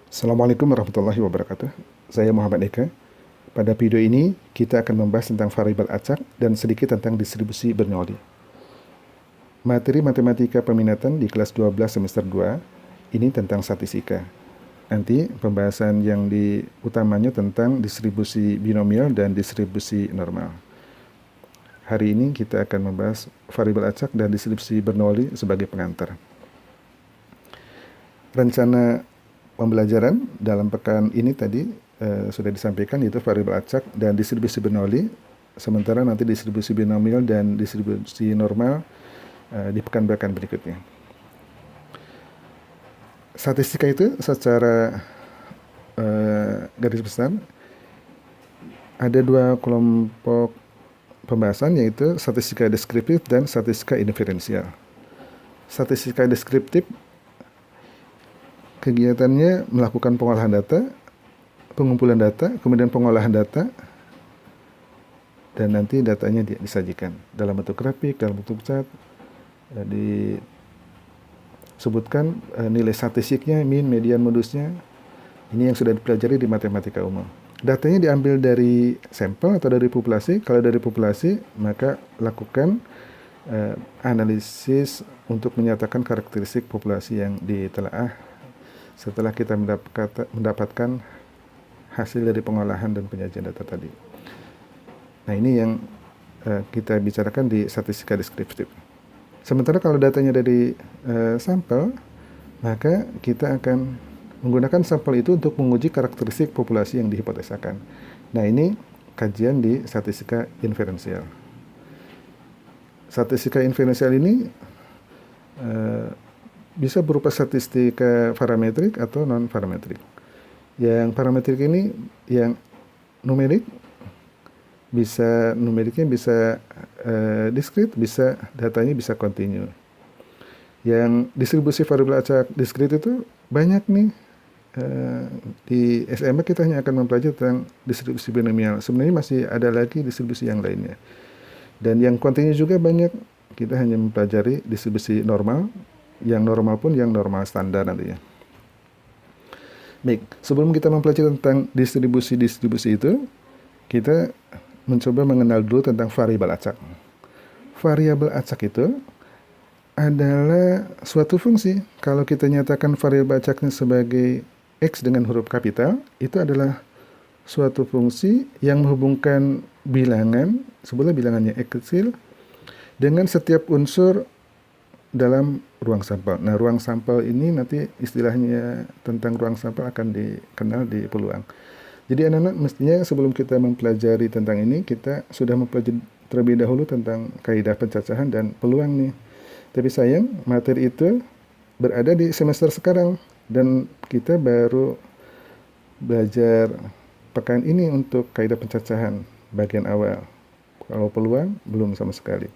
Assalamualaikum warahmatullahi wabarakatuh. Saya Muhammad Eka. Pada video ini, kita akan membahas tentang variabel acak dan sedikit tentang distribusi Bernoulli. Materi matematika peminatan di kelas 12 semester 2, ini tentang statistika. Nanti pembahasan yang utamanya tentang distribusi binomial dan distribusi normal. Hari ini kita akan membahas variabel acak dan distribusi Bernoulli sebagai pengantar. Rencana pembelajaran dalam pekan ini tadi sudah disampaikan, yaitu variabel acak dan distribusi Bernoulli. Sementara nanti distribusi binomial dan distribusi normal di pekan-pekan berikutnya. Statistika itu secara garis besar ada dua kelompok pembahasan, yaitu statistika deskriptif dan statistika inferensial. Statistika deskriptif kegiatannya melakukan pengolahan data, pengumpulan data, kemudian pengolahan data, dan nanti datanya disajikan dalam bentuk grafik, dalam bentuk chart, disebutkan nilai statistiknya, mean, median, modusnya. Ini yang sudah dipelajari di matematika umum. Datanya diambil dari sampel atau dari populasi. Kalau dari populasi, maka lakukan analisis untuk menyatakan karakteristik populasi yang ditelaah setelah kita mendapatkan hasil dari pengolahan dan penyajian data tadi. Nah, ini yang kita bicarakan di statistika deskriptif. Sementara kalau datanya dari sampel, maka kita akan menggunakan sampel itu untuk menguji karakteristik populasi yang dihipotesakan. Nah, ini kajian di statistika inferensial. Statistika inferensial ini bisa berupa statistika parametrik atau non-parametrik. Yang parametrik ini yang numeriknya bisa diskrit, bisa datanya bisa kontinu. Yang distribusi variabel acak diskrit itu banyak nih. Di SMA kita hanya akan mempelajari tentang distribusi binomial. Sebenarnya masih ada lagi distribusi yang lainnya. Dan yang kontinu juga banyak. Kita hanya mempelajari distribusi normal, yang normal pun yang normal standar nantinya. Baik, sebelum kita mempelajari tentang distribusi itu, kita mencoba mengenal dulu tentang variabel acak. Variabel acak itu adalah suatu fungsi. Kalau kita nyatakan variabel acaknya sebagai X dengan huruf kapital, itu adalah suatu fungsi yang menghubungkan bilangan, sebutlah bilangannya X kecil, dengan setiap unsur dalam ruang sampel. Nah, ruang sampel ini nanti istilahnya tentang ruang sampel akan dikenal di peluang. Jadi anak-anak mestinya sebelum kita mempelajari tentang ini, kita sudah mempelajari terlebih dahulu tentang kaidah pencacahan dan peluang nih. Tapi sayang, materi itu berada di semester sekarang dan kita baru belajar pekan ini untuk kaidah pencacahan bagian awal. Kalau peluang, belum sama sekali.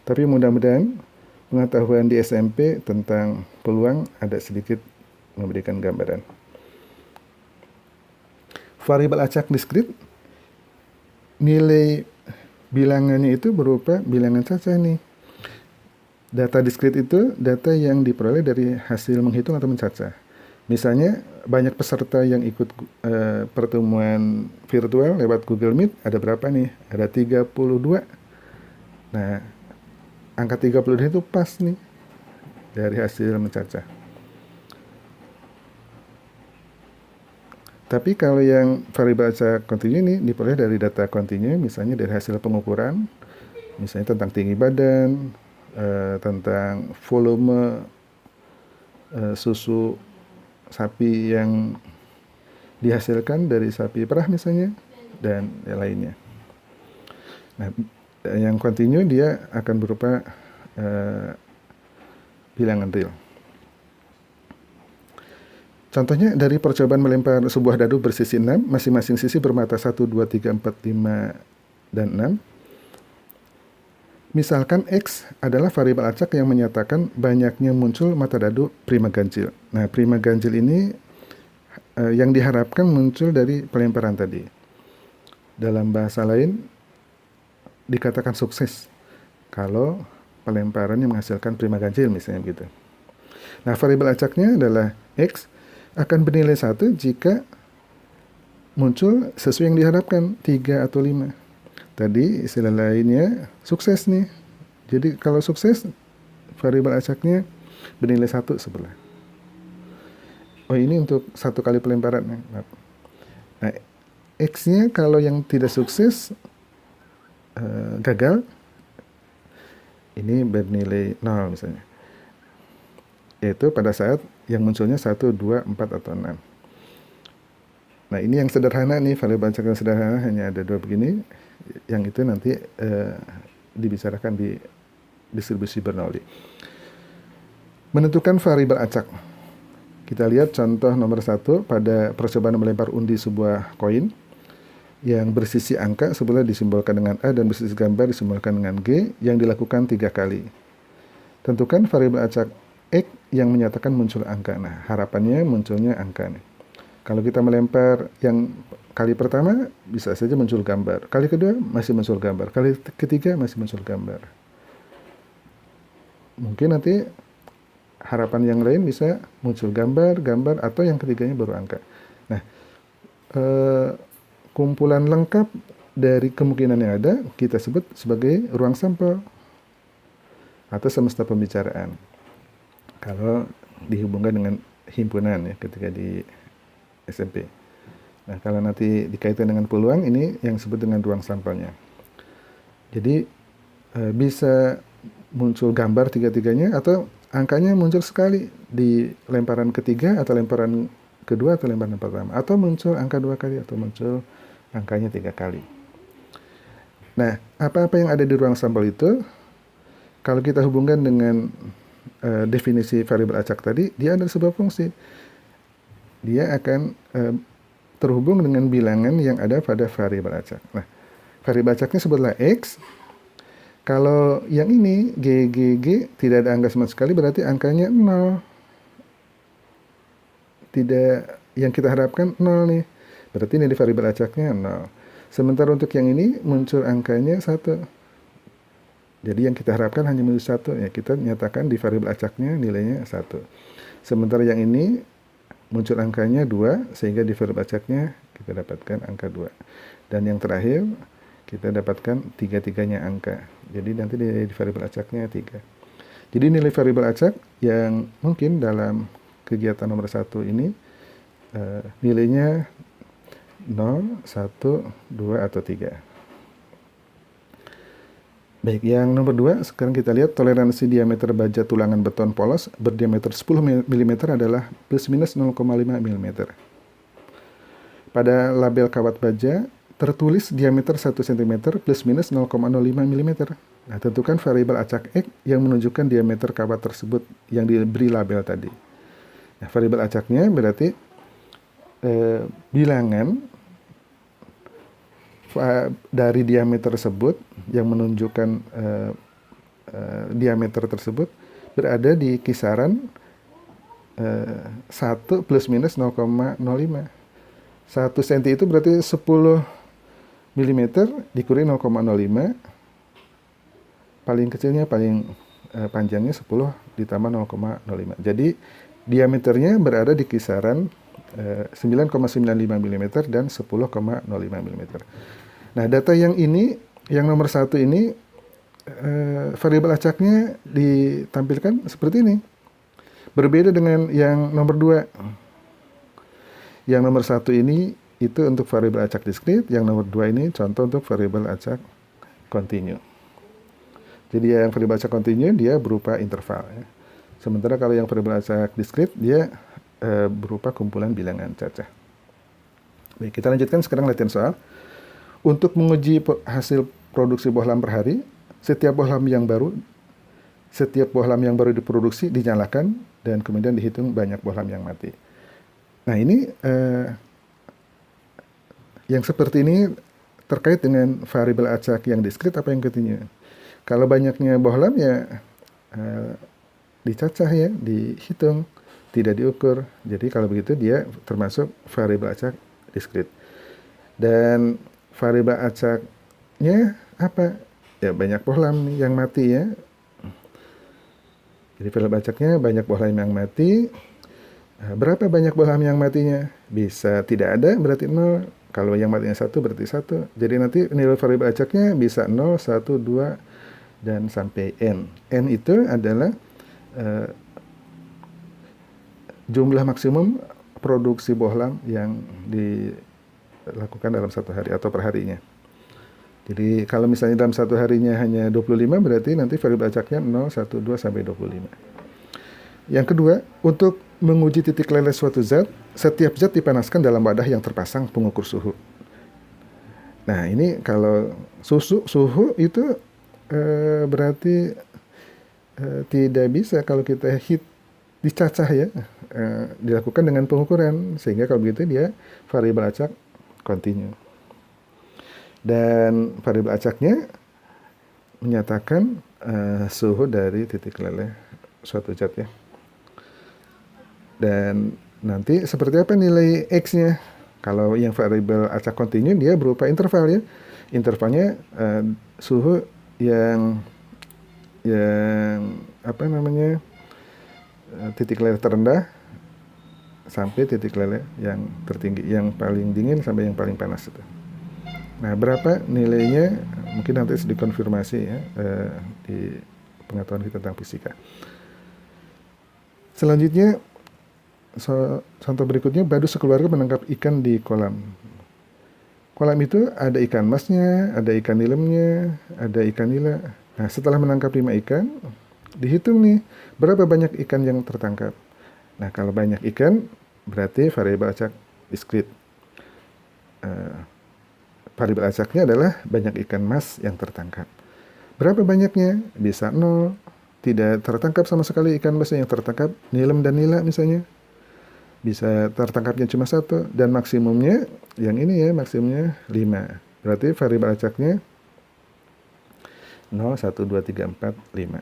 Tapi mudah-mudahan pengetahuan di SMP tentang peluang ada sedikit memberikan gambaran. Variabel acak diskrit, nilai bilangannya itu berupa bilangan cacah nih. Data diskrit itu data yang diperoleh dari hasil menghitung atau mencacah. Misalnya banyak peserta yang ikut pertemuan virtual lewat Google Meet, ada berapa nih? Ada 32. Nah, angka 32 itu pas nih dari hasil mencacah. Tapi kalau yang variabel acak kontinu ini diperoleh dari data kontinu, misalnya dari hasil pengukuran, misalnya tentang tinggi badan, tentang volume susu sapi yang dihasilkan dari sapi perah misalnya, dan yang lainnya. Nah, yang kontinu dia akan berupa bilangan real. Contohnya dari percobaan melempar sebuah dadu bersisi 6, masing-masing sisi bermata 1, 2, 3, 4, 5, dan 6. Misalkan X adalah variabel acak yang menyatakan banyaknya muncul mata dadu prima ganjil. Nah, prima ganjil ini yang diharapkan muncul dari pelemparan tadi. Dalam bahasa lain, dikatakan sukses kalau pelemparannya menghasilkan prima ganjil misalnya gitu. Nah, variabel acaknya adalah X akan bernilai 1 jika muncul sesuai yang diharapkan, 3 atau 5. Tadi istilah lainnya sukses nih. Jadi kalau sukses, variabel acaknya bernilai 1 sebelah. Oh, ini untuk 1 kali pelemparan. Nah, X-nya kalau yang tidak sukses, gagal, ini bernilai 0 misalnya. Yaitu pada saat yang munculnya 1, 2, 4, atau 6. Nah, ini yang sederhana nih, variabel acak yang sederhana hanya ada 2 begini. Yang itu nanti dibicarakan di distribusi Bernoulli. Menentukan variabel acak. Kita lihat contoh nomor 1 pada percobaan melempar undi sebuah koin yang bersisi angka sebelah disimbolkan dengan A dan bersisi gambar disimbolkan dengan G yang dilakukan 3 kali. Tentukan variabel acak X yang menyatakan muncul angka. Nah, harapannya munculnya angka nih. Kalau kita melempar yang kali pertama bisa saja muncul gambar, kali kedua masih muncul gambar, kali ketiga masih muncul gambar. Mungkin nanti harapan yang lain bisa muncul gambar, atau yang ketiganya baru angka. Nah, kumpulan lengkap dari kemungkinan yang ada kita sebut sebagai ruang sampel atau semesta pembicaraan. Kalau dihubungkan dengan himpunan ya ketika di SMP. Nah, kalau nanti dikaitkan dengan peluang, ini yang disebut dengan ruang sampelnya. Jadi bisa muncul gambar tiga-tiganya atau angkanya muncul sekali di lemparan ketiga atau lemparan kedua atau lemparan pertama, atau muncul angka 2 kali atau muncul angkanya 3 kali. Nah, apa-apa yang ada di ruang sampel itu kalau kita hubungkan dengan definisi variabel acak tadi, dia ada sebuah fungsi. Dia akan terhubung dengan bilangan yang ada pada variabel acak. Nah, variabel acaknya sebutlah X. Kalau yang ini, G tidak ada angka sama sekali, berarti angkanya 0. Tidak, yang kita harapkan 0 nih. Berarti ini di variabel acaknya 0. Sementara untuk yang ini, muncul angkanya 1. Jadi yang kita harapkan hanya muncul 1. Ya, kita nyatakan di variabel acaknya nilainya 1. Sementara yang ini, muncul angkanya 2, sehingga di variabel acaknya kita dapatkan angka 2. Dan yang terakhir, kita dapatkan tiga-tiganya angka. Jadi nanti di variabel acaknya 3. Jadi nilai variabel acak yang mungkin dalam kegiatan nomor 1 ini nilainya 0, 1, 2, atau 3. Baik, yang nomor 2, sekarang kita lihat toleransi diameter baja tulangan beton polos berdiameter 10 mm adalah plus minus 0,5 mm. Pada label kawat baja, tertulis diameter 1 cm plus minus 0,05 mm. Nah, tentukan variabel acak X yang menunjukkan diameter kawat tersebut yang diberi label tadi. Nah, variabel acaknya berarti bilangan dari diameter tersebut yang menunjukkan diameter tersebut berada di kisaran 1 plus minus 0,05. 1 cm itu berarti 10 mm dikurangi 0,05. Paling kecilnya, paling panjangnya 10 ditambah 0,05. Jadi diameternya berada di kisaran 9,95 mm dan 10,05 mm. Nah, data yang ini, yang nomor 1 ini, variabel acaknya ditampilkan seperti ini. Berbeda dengan yang nomor 2. Yang nomor 1 ini itu untuk variabel acak diskrit, yang nomor 2 ini contoh untuk variabel acak kontinu. Jadi yang variabel acak kontinu dia berupa interval. Ya. Sementara kalau yang variabel acak diskrit dia berupa kumpulan bilangan cacah. Baik, kita lanjutkan sekarang latihan soal. Untuk menguji hasil produksi bohlam per hari, setiap bohlam yang baru diproduksi dinyalakan dan kemudian dihitung banyak bohlam yang mati. Nah, ini yang seperti ini terkait dengan variabel acak yang diskrit apa yang kontinu. Kalau banyaknya bohlam ya dicacah ya, dihitung, tidak diukur. Jadi kalau begitu dia termasuk variabel acak diskrit. Dan variabel acaknya apa? Ya banyak bohlam nih yang mati ya. Jadi variabel acaknya banyak bohlam yang mati. Berapa banyak bohlam yang matinya? Bisa tidak ada berarti 0. Kalau yang matinya 1 berarti 1. Jadi nanti nilai variabel acaknya bisa 0, 1, 2, dan sampai N. N itu adalah jumlah maksimum produksi bohlam yang dilakukan dalam satu hari atau perharinya. Jadi kalau misalnya dalam satu harinya hanya 25, berarti nanti variabel acaknya 0, 1, 2, sampai 25. Yang kedua, untuk menguji titik leleh suatu zat, setiap zat dipanaskan dalam wadah yang terpasang pengukur suhu. Nah, ini kalau suhu itu berarti tidak bisa kalau kita dicacah ya, dilakukan dengan pengukuran, sehingga kalau begitu dia variabel acak kontinu. Dan variabel acaknya menyatakan suhu dari titik leleh suatu zat ya. Dan nanti seperti apa nilai X-nya? Kalau yang variabel acak kontinu dia berupa interval ya. Intervalnya suhu yang titik leleh terendah sampai titik leleh yang tertinggi, yang paling dingin sampai yang paling panas itu. Nah, berapa nilainya mungkin nanti dikonfirmasi ya di pengetahuan kita tentang fisika. Selanjutnya, contoh berikutnya, Badu sekeluarga menangkap ikan di kolam. Kolam itu ada ikan masnya, ada ikan nilemnya, ada ikan nila. Nah, setelah menangkap 5 ikan, dihitung nih berapa banyak ikan yang tertangkap. Nah, kalau banyak ikan berarti variabel acak diskrit. Variabel acaknya adalah banyak ikan mas yang tertangkap. Berapa banyaknya? Bisa 0, tidak tertangkap sama sekali ikan mas yang tertangkap, nilem dan nila misalnya. Bisa tertangkapnya cuma 1, dan maksimumnya yang ini ya, maksimumnya 5. Berarti variabel acaknya 0, 1, 2, 3, 4, 5.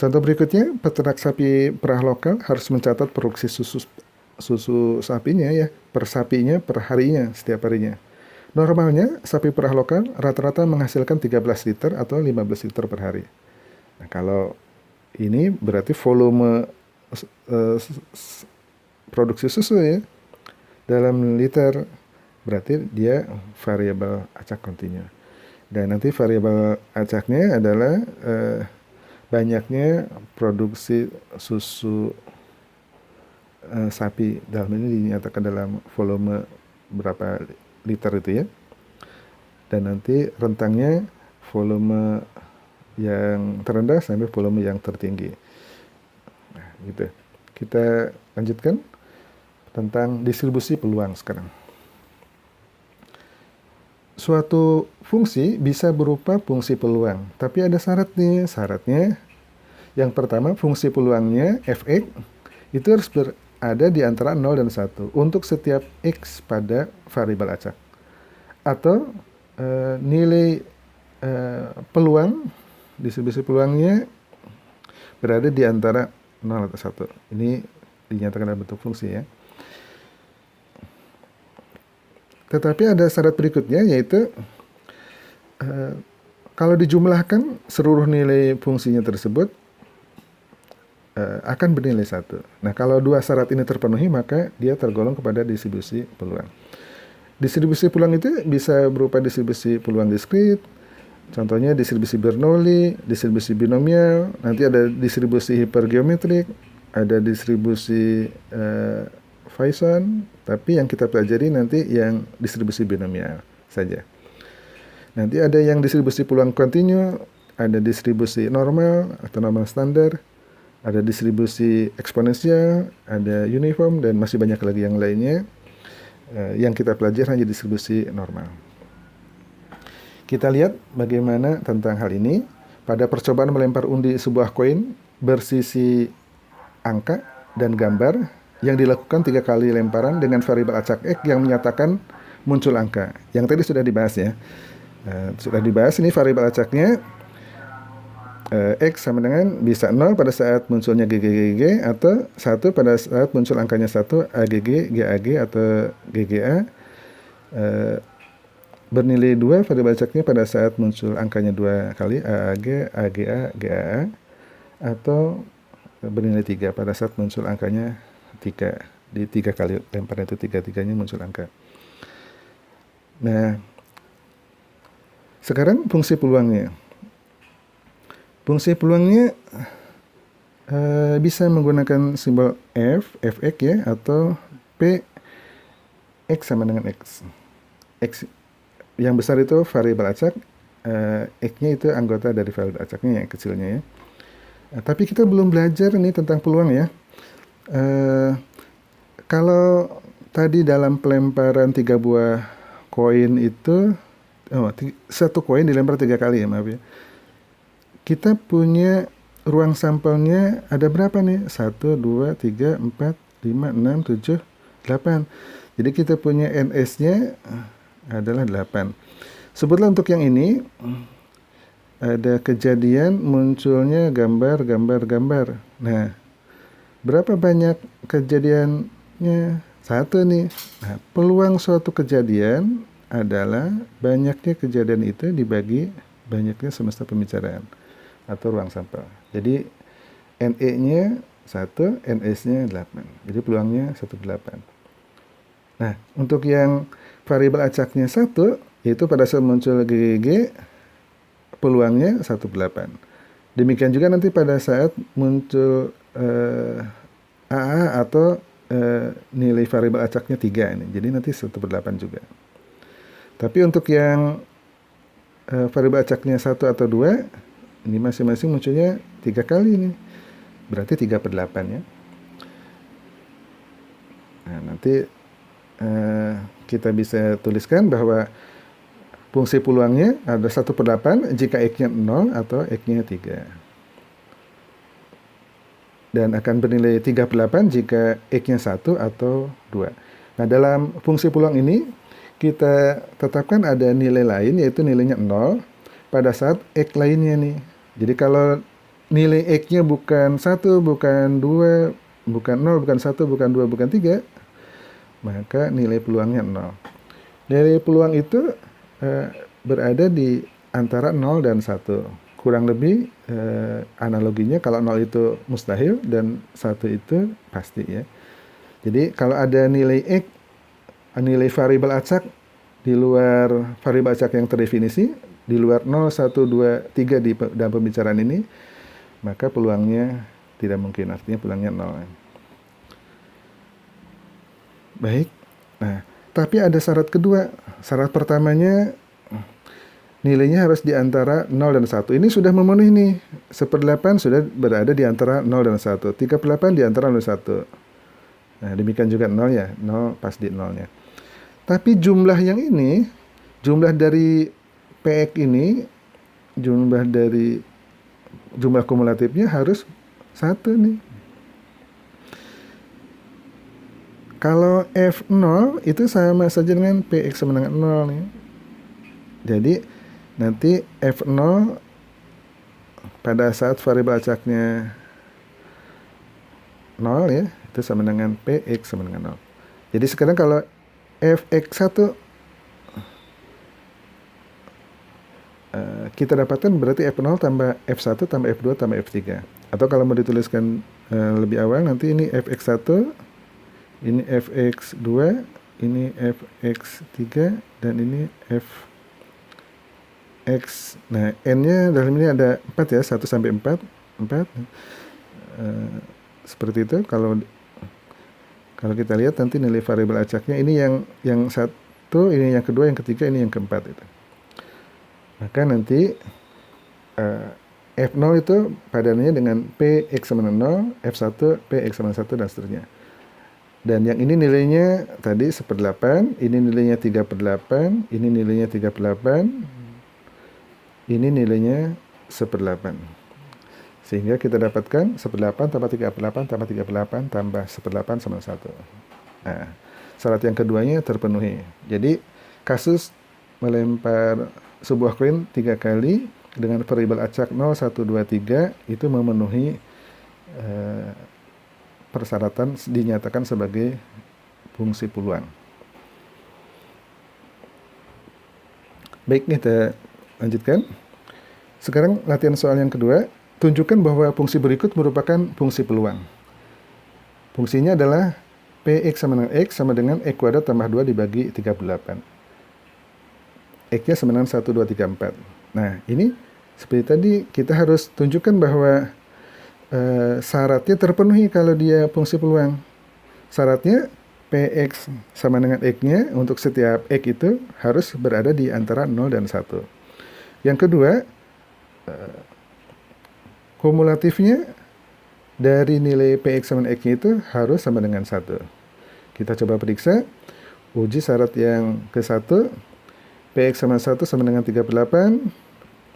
Contoh berikutnya, peternak sapi perah lokal harus mencatat produksi susu sapinya ya, per sapinya per harinya, setiap harinya. Normalnya sapi perah lokal rata-rata menghasilkan 13 liter atau 15 liter per hari. Nah, kalau ini berarti volume produksi susu ya dalam liter, berarti dia variabel acak kontinu. Dan nanti variabel acaknya adalah banyaknya produksi susu sapi, dalam ini dinyatakan dalam volume berapa liter itu ya. Dan nanti rentangnya volume yang terendah sampai volume yang tertinggi. Nah, gitu. Kita lanjutkan tentang distribusi peluang sekarang. Suatu fungsi bisa berupa fungsi peluang, tapi ada syaratnya. Syaratnya yang pertama, fungsi peluangnya fx itu harus berada di antara 0 dan 1 untuk setiap x pada variabel acak. Atau nilai peluang, distribusi peluangnya berada di antara 0 atau 1. Ini dinyatakan dalam bentuk fungsi ya. Tetapi ada syarat berikutnya, yaitu kalau dijumlahkan seluruh nilai fungsinya tersebut akan bernilai 1. Nah, kalau dua syarat ini terpenuhi, maka dia tergolong kepada distribusi peluang. Distribusi peluang itu bisa berupa distribusi peluang diskrit, contohnya distribusi Bernoulli, distribusi binomial, nanti ada distribusi hipergeometrik, ada distribusi Poisson, tapi yang kita pelajari nanti yang distribusi binomial saja. Nanti ada yang distribusi peluang kontinu, ada distribusi normal atau normal standar, ada distribusi eksponensial, ada uniform, dan masih banyak lagi yang lainnya. Yang kita pelajari hanya distribusi normal. Kita lihat bagaimana tentang hal ini pada percobaan melempar undi sebuah koin bersisi angka dan gambar yang dilakukan 3 kali lemparan dengan variabel acak X yang menyatakan muncul angka. Yang tadi sudah dibahas ya. Sudah dibahas ini variabel acaknya X sama dengan bisa 0 pada saat munculnya GGGG atau 1 pada saat muncul angkanya 1 AGG, GAG atau GGA. Bernilai 2 variabel acaknya pada saat muncul angkanya 2 kali AAG, AGA, GAA, atau bernilai 3 pada saat muncul angkanya 3. Di 3 kali lemparan itu 3-3-nya muncul angka. Nah, sekarang fungsi peluangnya. Fungsi peluangnya bisa menggunakan simbol fx ya, atau p x sama dengan x. X yang besar itu variabel acak, x-nya itu anggota dari variabel acaknya yang kecilnya ya. Tapi kita belum belajar nih tentang peluang ya. Kalau tadi dalam pelemparan 3 buah koin itu, satu koin dilempar 3 kali ya, maaf ya. Kita punya ruang sampelnya ada berapa nih? 1, 2, 3, 4, 5, 6, 7, 8. Jadi kita punya NS-nya adalah 8. Sebutlah untuk yang ini, ada kejadian munculnya gambar. Nah, berapa banyak kejadiannya? 1 nih. Nah, peluang suatu kejadian adalah banyaknya kejadian itu dibagi banyaknya semesta pembicaraan atau ruang sampel. Jadi NE-nya 1, NS-nya 8. Jadi peluangnya 1/8. Nah, untuk yang variabel acaknya 1, yaitu pada saat muncul GGG, peluangnya 1/8. Demikian juga nanti pada saat muncul AA atau nilai variabel acaknya 3 ini. Jadi nanti 1/8 juga. Tapi untuk yang variabel acaknya 1 atau 2, ini masing-masing munculnya 3 kali ini. Berarti 3/8 ya. Nah, nanti kita bisa tuliskan bahwa fungsi peluangnya ada 1/8 jika X-nya 0 atau X-nya 3. Dan akan bernilai 3/8 jika X-nya 1 atau 2. Nah, dalam fungsi peluang ini kita tetapkan ada nilai lain, yaitu nilainya 0 pada saat X lainnya nih. Jadi kalau nilai X-nya bukan 1, bukan 2, bukan 0, bukan 1, bukan 2, bukan 3, maka nilai peluangnya 0. Nilai peluang itu berada di antara 0 dan 1. Kurang lebih analoginya kalau 0 itu mustahil dan 1 itu pasti ya. Jadi kalau ada nilai X, nilai variabel acak di luar variabel acak yang terdefinisi, di luar 0, 1, 2, 3 di dalam pembicaraan ini, maka peluangnya tidak mungkin, artinya peluangnya 0. Baik, nah tapi ada syarat kedua. Syarat pertamanya nilainya harus di antara 0 dan 1. Ini sudah memenuhi nih. 1/8 sudah berada di antara 0 dan 1. 3/8 di antara 0 dan 1. Nah, demikian juga 0 ya. 0 pas di 0-nya. Tapi jumlah yang ini, jumlah dari PX ini, jumlah kumulatifnya harus 1 nih. Kalau F0 itu sama saja dengan PX sama dengan 0 nih. Jadi nanti F0 pada saat variabel acaknya 0 ya, itu sama dengan PX sama dengan 0. Jadi sekarang kalau Fx1 kita dapatkan berarti F0 tambah F1 tambah F2 tambah F3. Atau kalau mau dituliskan lebih awal, nanti ini Fx1, ini Fx2, ini Fx3, dan ini Fx. Nah, N-nya dalam ini ada 4 ya, 1 sampai 4. Seperti itu. Kalau kita lihat nanti nilai variabel acaknya, ini yang 1, ini yang kedua, yang ketiga, ini yang keempat itu. Maka nanti F0 itu padanannya dengan Px sama dengan 0, F1 Px sama 1, dan seterusnya. Dan yang ini nilainya tadi 1/8, ini nilainya 3/8, ini nilainya 3/8, ini nilainya 1/8. Sehingga kita dapatkan 1/8 tambah 3/8 tambah 3/8 tambah 1/8 sama 1. Nah, syarat yang keduanya terpenuhi. Jadi kasus melempar sebuah koin 3 kali dengan variabel acak 0, 1, 2, 3 itu memenuhi persyaratan dinyatakan sebagai fungsi peluang. Baik, kita lanjutkan. Sekarang latihan soal yang kedua. Tunjukkan bahwa fungsi berikut merupakan fungsi peluang. Fungsinya adalah Px sama dengan X kuadrat tambah 2 dibagi 38. X-nya sama dengan 1, 2, 3, 4. Nah, ini seperti tadi kita harus tunjukkan bahwa syaratnya terpenuhi kalau dia fungsi peluang. Syaratnya Px sama dengan X-nya untuk setiap X itu harus berada di antara 0 dan 1. Yang kedua, kumulatifnya dari nilai Px sama X-nya itu harus sama dengan 1. Kita coba periksa, uji syarat yang ke-1, Px sama 1 sama dengan 38,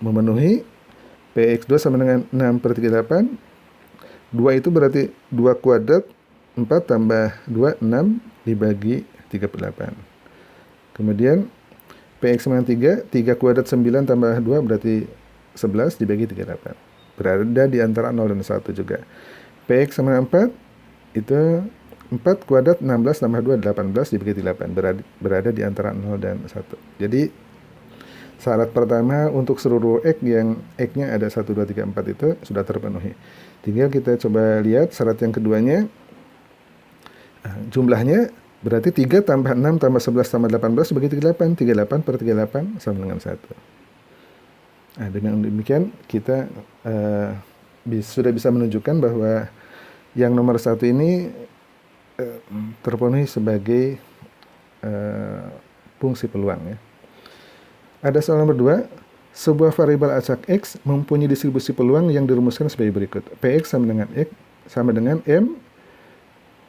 memenuhi, Px2 sama dengan 6 per 38, 2 itu berarti 2 kuadrat, 4 tambah 2, 6 dibagi 38. Kemudian Px sama dengan 3, 3 kuadrat 9 tambah 2 berarti 11 dibagi 38. Berada di antara 0 dan 1 juga. Px sama dengan 4, itu 4 kuadrat 16 tambah 2, 18 dibagi 8. Berada di antara 0 dan 1. Jadi syarat pertama untuk seluruh X yang X-nya ada 1, 2, 3, 4 itu sudah terpenuhi. Tinggal kita coba lihat syarat yang keduanya. Jumlahnya berarti 3 tambah 6 tambah 11 tambah 18 dibagi 38. 38 per 38 sama dengan 1. Nah, dengan demikian kita sudah bisa menunjukkan bahwa yang nomor 1 ini terpenuhi sebagai fungsi peluang ya. Ada soal nomor 2, sebuah variabel acak X mempunyai distribusi peluang yang dirumuskan sebagai berikut. Px sama dengan X sama dengan M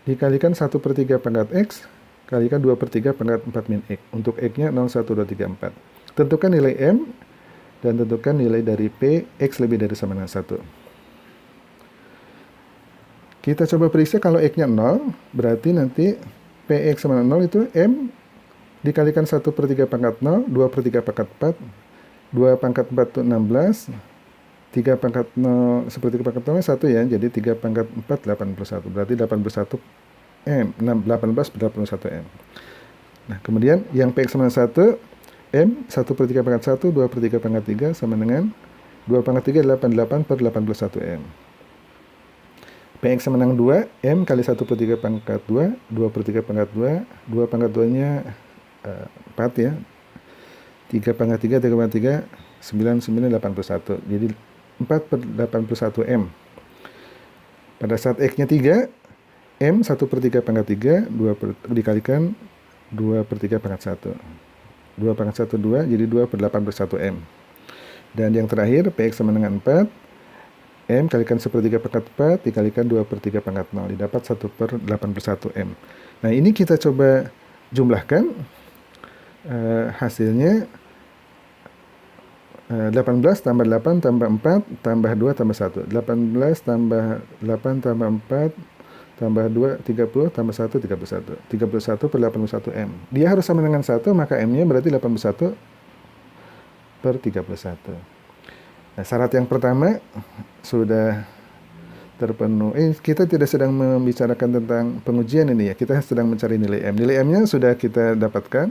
dikalikan 1 per 3 pangkat X kalikan 2 per 3 pangkat 4 min X. Untuk X-nya 0, 1, 2, 3, 4. Tentukan nilai M dan tentukan nilai dari P, X lebih dari sama dengan 1. Kita coba periksa kalau X-nya 0, berarti nanti Px sama dengan 0 itu M dikalikan 1 per 3 pangkat 0, 2 per 3 pangkat 4, 2 pangkat 4 itu 16, 3 pangkat 0, seperti pangkat 0 1 ya, jadi 3 pangkat 4, 81. Berarti 81 M, 18 per 81 M. Nah, kemudian yang Px sama dengan 1, M, 1 per 3 pangkat 1, 2 per 3 pangkat 3, sama dengan 2 pangkat 3, 88 per 81 M. Px sama dengan 2, M kali 1 per 3 pangkat 2, 2 per 3 pangkat 2, 2 pangkat 2-nya 4 ya. 3 pangkat 3, 3 pangkat 3, 99, 81. Jadi 4 per 81 M. Pada saat X-nya 3, M 1 per 3 pangkat 3, dikalikan 2 per 3 pangkat 1. 2 pangkat 1, 2, jadi 2 per 81 M. Dan yang terakhir, Px sama dengan 4, M kalikan 1 per 3 pangkat 4, dikalikan 2 per 3 pangkat 0, didapat 1 per 81 M. Nah, ini kita coba jumlahkan, hasilnya 18 tambah 8 tambah 4 tambah 2 tambah 1. 18 tambah 8 tambah 4 tambah 2, 30 tambah 1, 31. 31 per 81 M. Dia harus sama dengan 1, maka M-nya berarti 81 per 31. Nah, syarat yang pertama sudah terpenuhi. Kita tidak sedang membicarakan tentang pengujian ini ya. Kita sedang mencari nilai M. Nilai M-nya sudah kita dapatkan.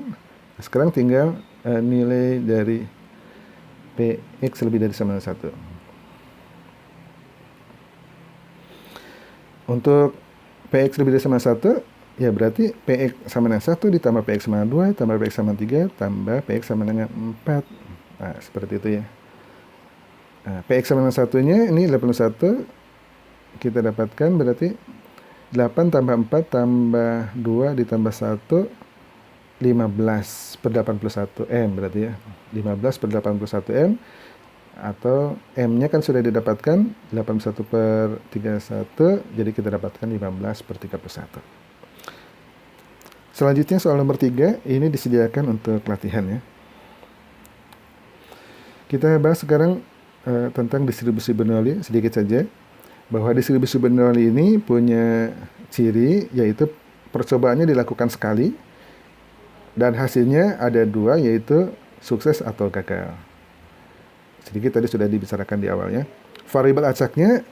Sekarang tinggal nilai dari Px lebih dari sama dengan 1. Untuk Px lebih dari sama dengan 1, ya berarti Px sama dengan 1 ditambah Px sama dengan 2, tambah Px sama dengan 3, tambah Px sama dengan 4. Nah, seperti itu ya. Nah, Px sama dengan 1-nya ini 81, kita dapatkan berarti 8 tambah 4 tambah 2 ditambah 1, 15 per 81 M berarti ya. 15 per 81 M, atau M-nya kan sudah didapatkan 81 per 31, jadi kita dapatkan 15 per 31. Selanjutnya soal nomor 3, ini disediakan untuk latihan ya. Kita bahas sekarang tentang distribusi Bernoulli sedikit saja, bahwa distribusi Bernoulli ini punya ciri, yaitu percobaannya dilakukan sekali, dan hasilnya ada 2, yaitu sukses atau gagal. Sedikit tadi sudah dibicarakan di awalnya. Variabel acaknya,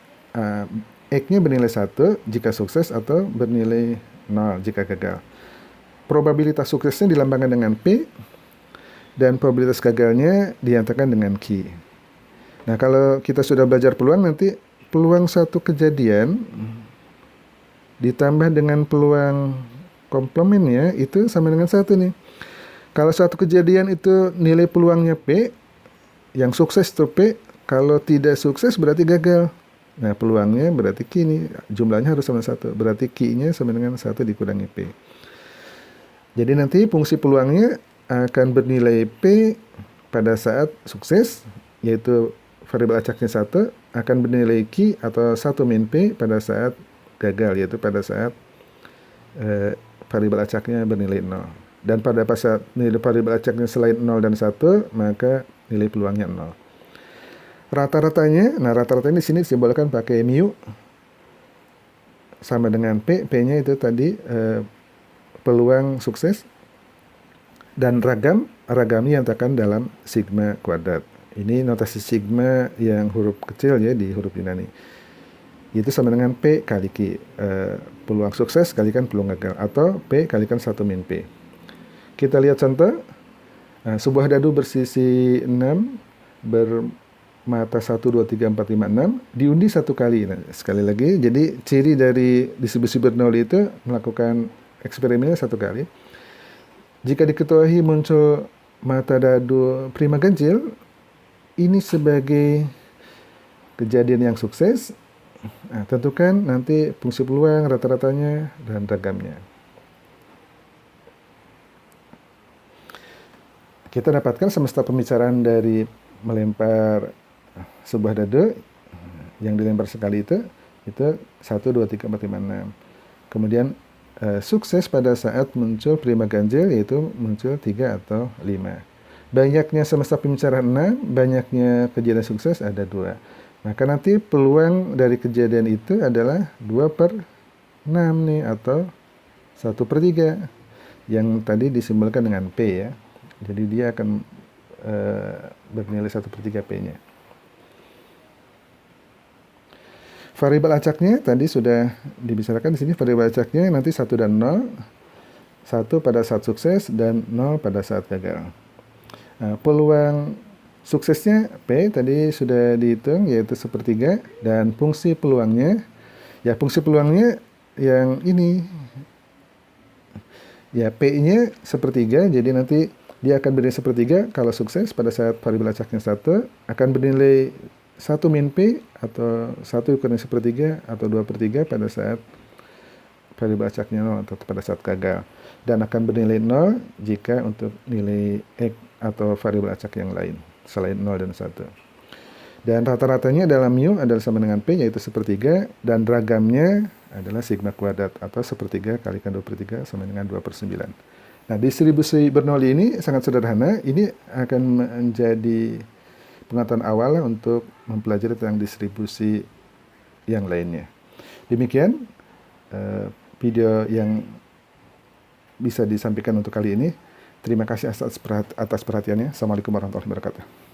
X-nya bernilai 1 jika sukses atau bernilai 0 jika gagal. Probabilitas suksesnya dilambangkan dengan P, dan probabilitas gagalnya dinyatakan dengan Q. Nah, kalau kita sudah belajar peluang, nanti peluang satu kejadian ditambah dengan peluang komplemennya itu sama dengan 1 nih. Kalau suatu kejadian itu nilai peluangnya P, yang sukses itu P, kalau tidak sukses berarti gagal. Nah, peluangnya berarti Q nih, jumlahnya harus sama 1. Berarti Q-nya sama dengan 1 dikurangi P. Jadi nanti fungsi peluangnya akan bernilai P pada saat sukses, yaitu variabel acaknya 1, akan bernilai Q atau 1 min P pada saat gagal, yaitu pada saat variabel acaknya bernilai 0. Dan pada saat nilai variabel acaknya selain 0 dan 1, maka nilai peluangnya 0. Rata-ratanya, nah rata-ratanya di sini disimbolkan pakai mu sama dengan P. P-nya itu tadi peluang sukses, dan ragamnya nyatakan dalam sigma kuadrat. Ini notasi sigma yang huruf kecil ya di huruf Yunani. Itu sama dengan P kali Q. Peluang sukses kalikan peluang gagal, atau P kalikan 1 min P. Kita lihat contoh. Sebuah dadu bersisi 6 bermata 1, 2, 3, 4, 5, 6 diundi 1 kali. Nah, sekali lagi, jadi ciri dari distribusi Bernoulli itu melakukan eksperimennya 1 kali. Jika diketahui muncul mata dadu prima ganjil, ini sebagai kejadian yang sukses. Nah, tentukan nanti fungsi peluang, rata-ratanya, dan ragamnya. Kita dapatkan semesta pembicaraan dari melempar sebuah dadu yang dilempar sekali itu 1, 2, 3, 4, 5, 6. Kemudian sukses pada saat muncul prima ganjil, yaitu muncul 3 atau 5. Banyaknya semesta pembicaraan 6, banyaknya kejadian sukses ada 2. Maka nanti peluang dari kejadian itu adalah 2/6 nih, atau 1/3, yang tadi disimbolkan dengan P ya. Jadi dia akan bernilai 1/3 P-nya. Variabel acaknya tadi sudah dibicarakan di sini. Variabel acaknya nanti 1 dan 0. 1 pada saat sukses dan 0 pada saat gagal. Nah, peluang suksesnya P tadi sudah dihitung, yaitu 1/3, dan fungsi peluangnya, ya fungsi peluangnya yang ini. Ya, P-nya 1/3, jadi nanti dia akan bernilai 1/3 kalau sukses pada saat variabel acaknya 1, akan bernilai 1 min P atau 1 dikurangi 1/3 atau 2/3 pada saat variabel acaknya 0 atau pada saat gagal. Dan akan bernilai 0 jika untuk nilai X atau variabel acak yang lain selain 0 dan 1. Dan rata-ratanya dalam mu adalah sama dengan P, yaitu 1/3, dan ragamnya adalah sigma kuadrat atau 1/3 kalikan 2/3 sama dengan 2/9. Nah, distribusi Bernoulli ini sangat sederhana. Ini akan menjadi pengetahuan awal untuk mempelajari tentang distribusi yang lainnya. Demikian video yang bisa disampaikan untuk kali ini. Terima kasih atas perhatiannya. Assalamualaikum warahmatullahi wabarakatuh.